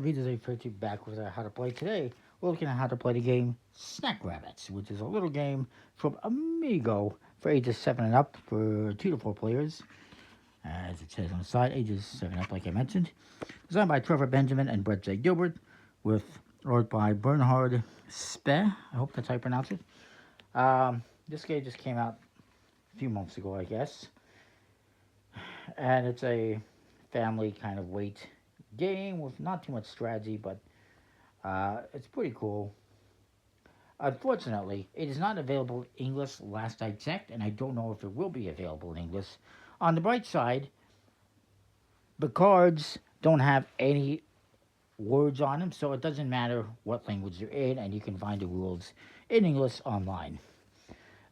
Readers832 back with how to play today. We're looking at how to play the game Snack Rabbits, which is a little game from Amigo for ages 7 and up for 2 to 4 players. As it says on the side, ages 7 up, like I mentioned. Designed by Trevor Benjamin and Brett J. Gilbert, with art by Bernhard Spe. I hope that's how you pronounce it. This game just came out a few months ago, I guess. And it's a family kind of weight game with not too much strategy, but it's pretty cool. Unfortunately, it is not available in English last I checked, and I don't know if it will be available in English. On the bright side, the cards don't have any words on them, so it doesn't matter what language you're in, and you can find the rules in English online.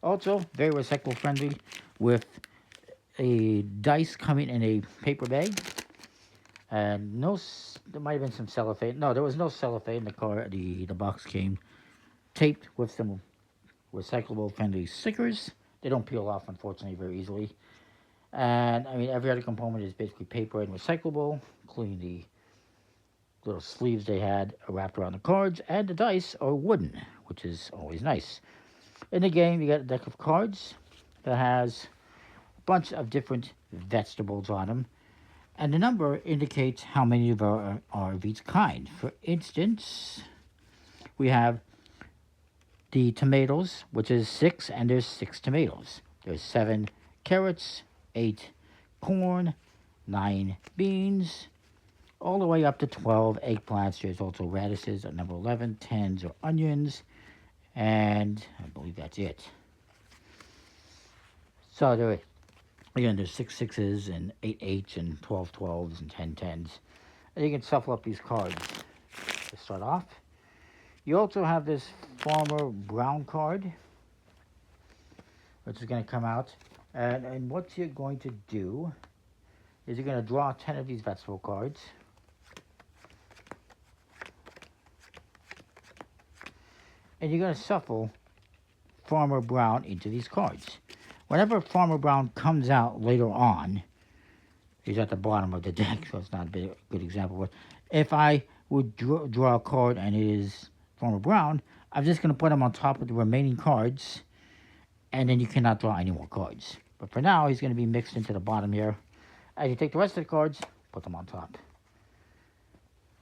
Also, very recycle friendly, with a dice coming in a paper bag. And there might have been some cellophane. No, there was no cellophane. The box came taped with some recyclable friendly stickers. They don't peel off, unfortunately, very easily. And I mean, every other component is basically paper and recyclable, including the little sleeves they had wrapped around the cards. And the dice are wooden, which is always nice. In the game, you got a deck of cards that has a bunch of different vegetables on them. And the number indicates how many are of each kind. For instance, we have the tomatoes, which is 6, and there's 6 tomatoes. There's 7 carrots, 8 corn, 9 beans, all the way up to 12 eggplants. There's also radishes at number 11, 10s are onions, and I believe that's it. So there, again, there's 6 sixes and 8 eights and 12 12s and 10 10s. And you can shuffle up these cards to start off. You also have this Farmer Brown card, which is going to come out. And what you're going to do is you're going to draw 10 of these vegetable cards. And you're going to shuffle Farmer Brown into these cards. Whenever Farmer Brown comes out later on, he's at the bottom of the deck, so it's not a good example. But if I would draw a card and it is Farmer Brown, I'm just going to put him on top of the remaining cards, and then you cannot draw any more cards. But for now, he's going to be mixed into the bottom here. As you take the rest of the cards, put them on top.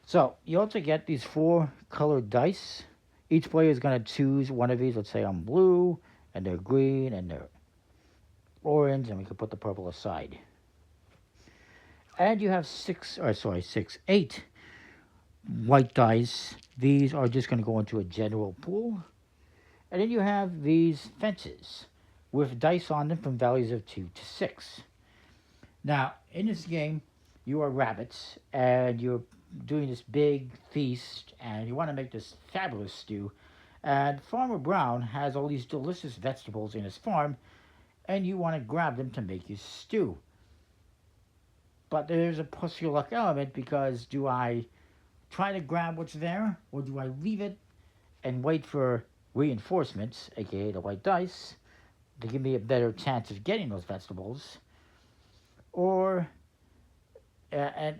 So you also get these 4 colored dice. Each player is going to choose one of these. Let's say I'm blue, and they're green, and they're orange, and we can put the purple aside. And you have 8 white dice. These are just going to go into a general pool. And then you have these fences with dice on them from values of 2 to 6. Now, in this game, you are rabbits, and you're doing this big feast, and you want to make this fabulous stew. And Farmer Brown has all these delicious vegetables in his farm, and you want to grab them to make your stew. But there's a push your luck element, because do I try to grab what's there, or do I leave it and wait for reinforcements, aka the white dice, to give me a better chance of getting those vegetables? Or, and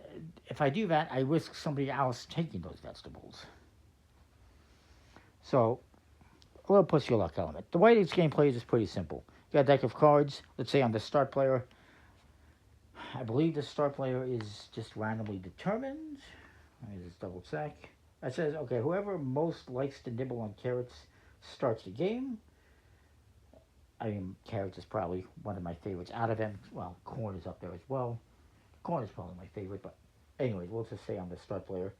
if I do that, I risk somebody else taking those vegetables. So, a little push your luck element. The way this game plays is pretty simple. You got a deck of cards. Let's say I'm the start player. I believe the start player is just randomly determined. Let me just double check. It says, okay, whoever most likes to nibble on carrots starts the game. I mean, carrots is probably one of my favorites out of them. Well, corn is up there as well. Corn is probably my favorite, but anyways, we'll just say I'm the start player.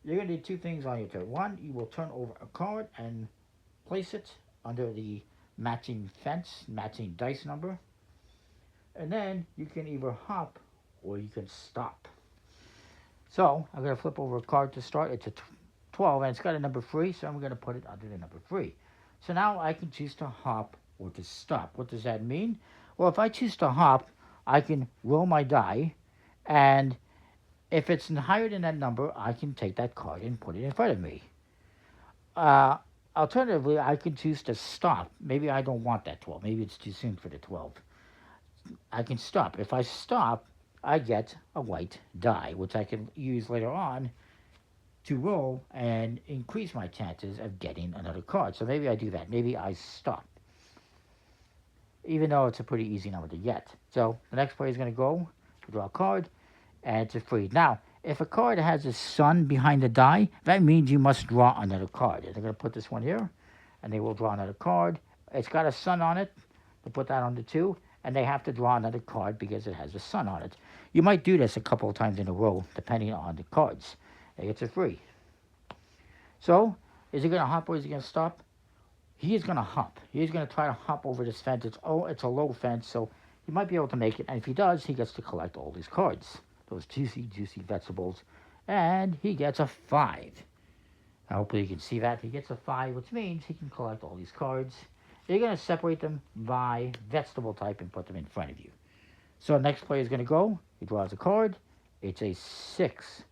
You're going to do 2 things on your turn. One, you will turn over a card and place it under the matching fence, matching dice number. And then you can either hop or you can stop. So I'm going to flip over a card to start. It's a 12, and it's got a number 3, so I'm going to put it under the number 3. So now I can choose to hop or to stop. What does that mean? Well, if I choose to hop, I can roll my die, and if it's higher than that number, I can take that card and put it in front of me. Alternatively, I can choose to stop. Maybe I don't want that 12. Maybe it's too soon for the 12. I can stop. If I stop, I get a white die, which I can use later on to roll and increase my chances of getting another card. So maybe I do that. Maybe I stop. Even though it's a pretty easy number to get. So the next player is going to go, draw a card, and it's a free. Now, if a card has a sun behind the die, that means you must draw another card. They're going to put this one here, and they will draw another card. It's got a sun on it. They'll put that on the 2, and they have to draw another card because it has a sun on it. You might do this a couple of times in a row, depending on the cards. It's a free. So, is he going to hop or is he going to stop? He is going to hop. He's going to try to hop over this fence. It's a low fence, so he might be able to make it. And if he does, he gets to collect all these cards. Those juicy, juicy vegetables. And he gets a 5. Now, hopefully you can see that. He gets a 5, which means he can collect all these cards. You're going to separate them by vegetable type and put them in front of you. So the next player is going to go. He draws a card. It's a 6.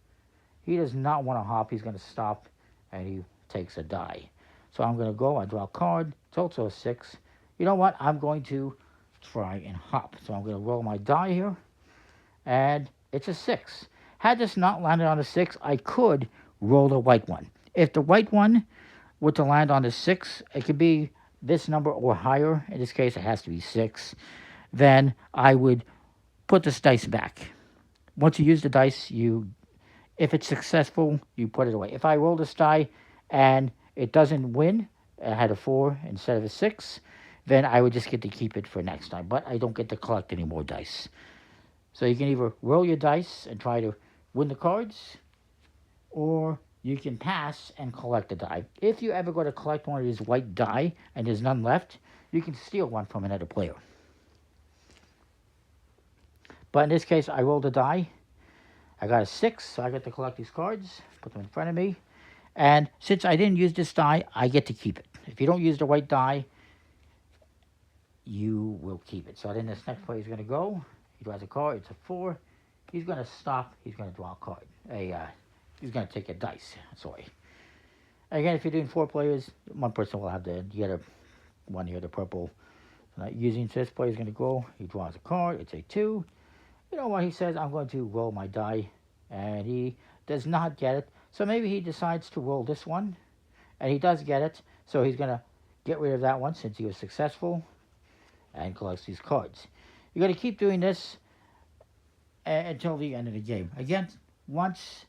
He does not want to hop. He's going to stop, and he takes a die. So I'm going to go. I draw a card. It's also a 6. You know what? I'm going to try and hop. So I'm going to roll my die here, and it's a 6. Had this not landed on a 6, I could roll the white one. If the white one were to land on a 6, it could be this number or higher. In this case, it has to be 6. Then I would put this dice back. Once you use the dice, if it's successful, you put it away. If I roll this die and it doesn't win, I had a 4 instead of a 6, then I would just get to keep it for next time. But I don't get to collect any more dice. So you can either roll your dice and try to win the cards, or you can pass and collect the die. If you ever go to collect one of these white die and there's none left, you can steal one from another player. But in this case, I rolled a die. I got a 6, so I get to collect these cards, put them in front of me. And since I didn't use this die, I get to keep it. If you don't use the white die, you will keep it. So then this next player is going to go. He draws a card. It's a 4. He's going to stop. He's going to draw a card. He's going to take a dice. Sorry. Again, if you're doing 4 players, one person will have the other one here, the purple. Not using, so this player is going to go. He draws a card. It's a 2. You know what? He says, I'm going to roll my die. And he does not get it. So maybe he decides to roll this one. And he does get it. So he's going to get rid of that one since he was successful. And collects these cards. You're going to keep doing this until the end of the game. Again, once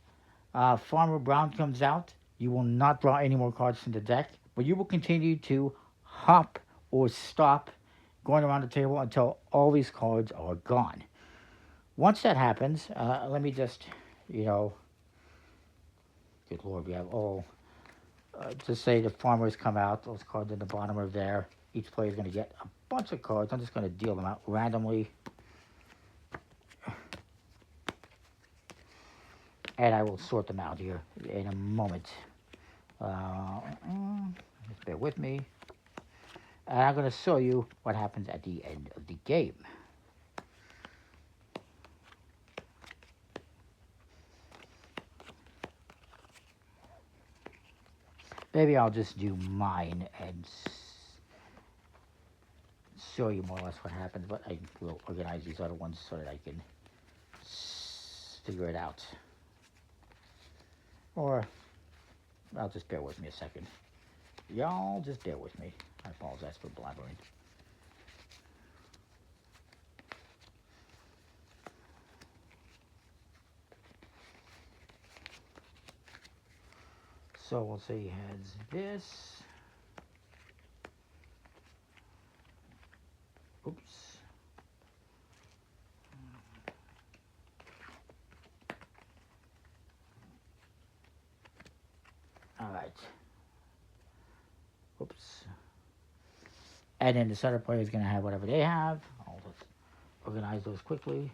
Farmer Brown comes out, you will not draw any more cards from the deck, but you will continue to hop or stop going around the table until all these cards are gone. Once that happens, let me just, good Lord, we have all, just say the farmers come out, those cards at the bottom are there. Each player is going to get a bunch of cards. I'm just going to deal them out randomly. And I will sort them out here in a moment. Just bear with me. And I'm going to show you what happens at the end of the game. Maybe I'll just do mine and show you more or less what happens, but I will organize these other ones so that I can figure it out. Or, I'll just bear with me a second. Y'all just bear with me. I apologize for blabbering. So we'll say he has this. Oops. All right. Oops. And then the center player is going to have whatever they have. I'll just organize those quickly.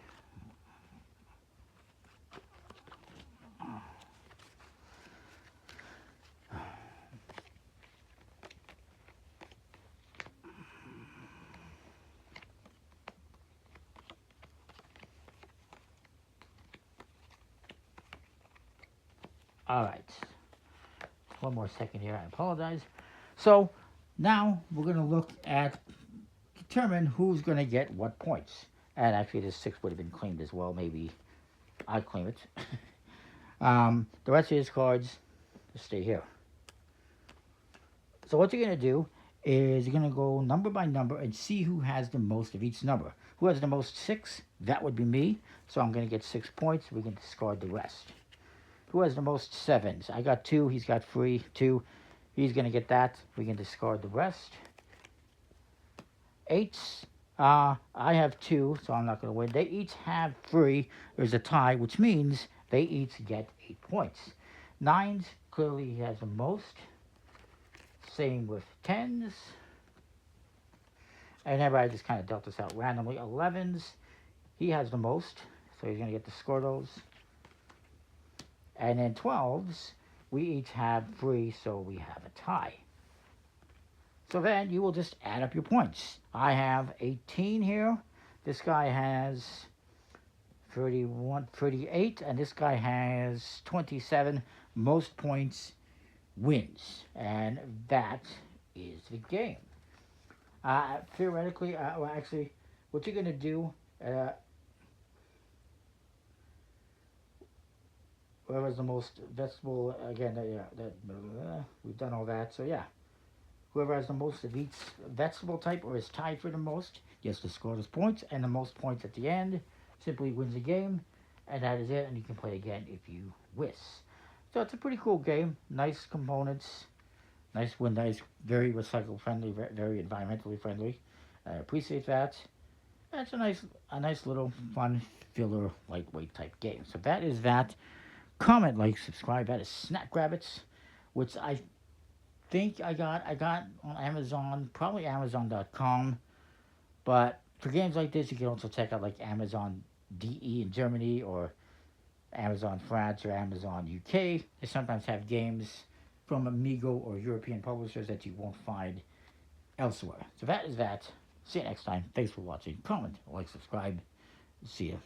All right. One more second here. I apologize. So now we're going to look at determine who's going to get what points. And actually, this 6 would have been claimed as well. Maybe I claim it. The rest of his cards just stay here. So what you're going to do is you're going to go number by number and see who has the most of each number. Who has the most 6? That would be me. So I'm going to get 6 points. We can discard the rest. Who has the most 7s? I got 2. He's got 3. 2. He's going to get that. We can discard the rest. 8s. I have 2, so I'm not going to win. They each have 3. There's a tie, which means they each get 8 points. 9s, clearly he has the most. Same with 10s. And everybody just kind of dealt this out randomly. 11s, he has the most, so he's going to get to score those. And then 12s, we each have 3, so we have a tie. So then you will just add up your points. I have 18 here. This guy has 31, 38, and this guy has 27. Most points wins, and that is the game. Theoretically, well, actually, what you're going to do, whoever's the most vegetable, again, we've done all that, so yeah. Whoever has the most of each vegetable type or is tied for the most gets to score those points, and the most points at the end simply wins the game, and that is it, and you can play again if you wish. So it's a pretty cool game. Nice components, nice, very recycle friendly, very environmentally friendly. I appreciate that. And it's a nice little fun filler, lightweight type game. So that is that. Comment, like, subscribe. That is Snack Rabbits, which I think I got on Amazon, probably Amazon.com. But for games like this, you can also check out like Amazon DE in Germany or Amazon France or Amazon UK. They sometimes have games from Amigo or European publishers that you won't find elsewhere. So that is that. See you next time. Thanks for watching. Comment, like, subscribe. See ya.